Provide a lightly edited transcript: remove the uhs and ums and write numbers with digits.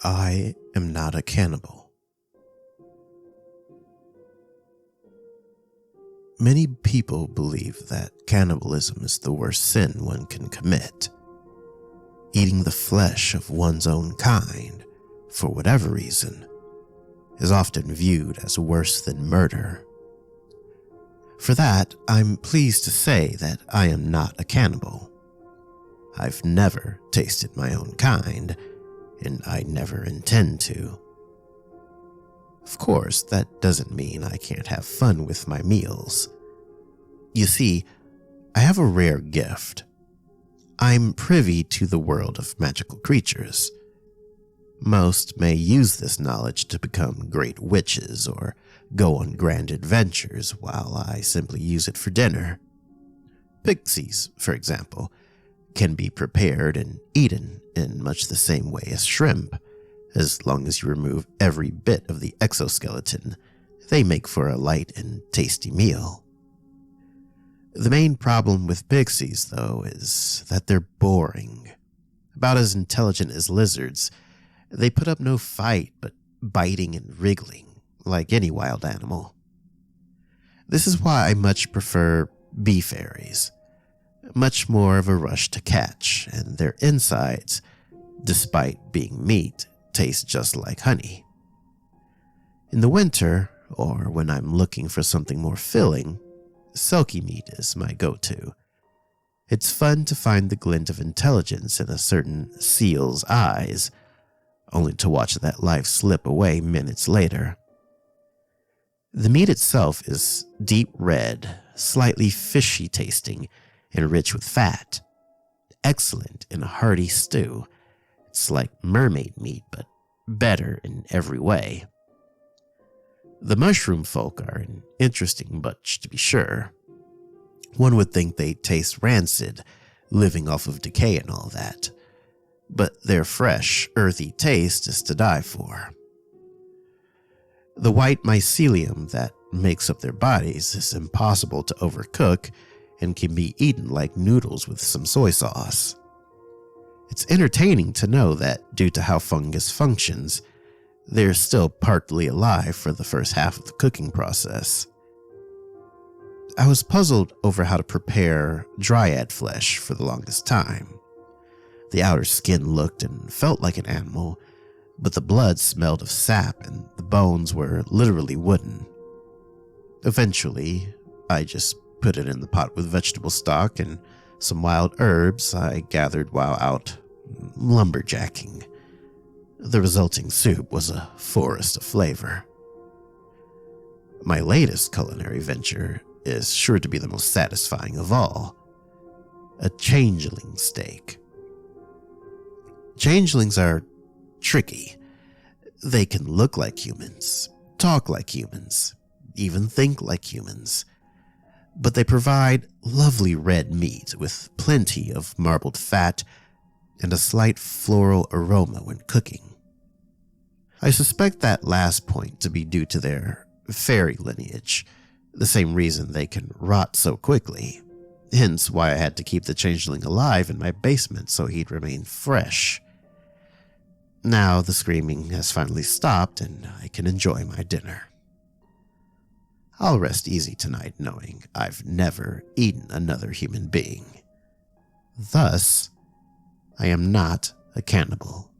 I am not a cannibal. Many people believe that cannibalism is the worst sin one can commit. Eating the flesh of one's own kind, for whatever reason, is often viewed as worse than murder. For that, I'm pleased to say that I am not a cannibal. I've never tasted my own kind, and I never intend to. Of course, that doesn't mean I can't have fun with my meals. You see, I have a rare gift. I'm privy to the world of magical creatures. Most may use this knowledge to become great witches or go on grand adventures, while I simply use it for dinner. Pixies, for example, can be prepared and eaten in much the same way as shrimp. As long as you remove every bit of the exoskeleton, they make for a light and tasty meal. The main problem with pixies, though, is that they're boring. About as intelligent as lizards, they put up no fight but biting and wriggling, like any wild animal. This is why I much prefer bee fairies. Much more of a rush to catch, and their insides, despite being meat, taste just like honey. In the winter, or when I'm looking for something more filling, silky meat is my go-to. It's fun to find the glint of intelligence in a certain seal's eyes, only to watch that life slip away minutes later. The meat itself is deep red, slightly fishy tasting, and rich with fat. Excellent in a hearty stew. It's like mermaid meat, but better in every way. The mushroom folk are an interesting bunch, to be sure. One would think they taste rancid, living off of decay and all that. But their fresh, earthy taste is to die for. The white mycelium that makes up their bodies is impossible to overcook and can be eaten like noodles with some soy sauce. It's entertaining to know that, due to how fungus functions, they're still partly alive for the first half of the cooking process. I was puzzled over how to prepare dryad flesh for the longest time. The outer skin looked and felt like an animal, but the blood smelled of sap and the bones were literally wooden. Eventually, I just put it in the pot with vegetable stock and some wild herbs I gathered while out lumberjacking. The resulting soup was a forest of flavor. My latest culinary venture is sure to be the most satisfying of all: a changeling steak. Changelings are tricky. They can look like humans, talk like humans, even think like humans. But they provide lovely red meat with plenty of marbled fat and a slight floral aroma when cooking. I suspect that last point to be due to their fairy lineage, the same reason they can rot so quickly, hence why I had to keep the changeling alive in my basement so he'd remain fresh. Now the screaming has finally stopped and I can enjoy my dinner. I'll rest easy tonight knowing I've never eaten another human being. Thus, I am not a cannibal.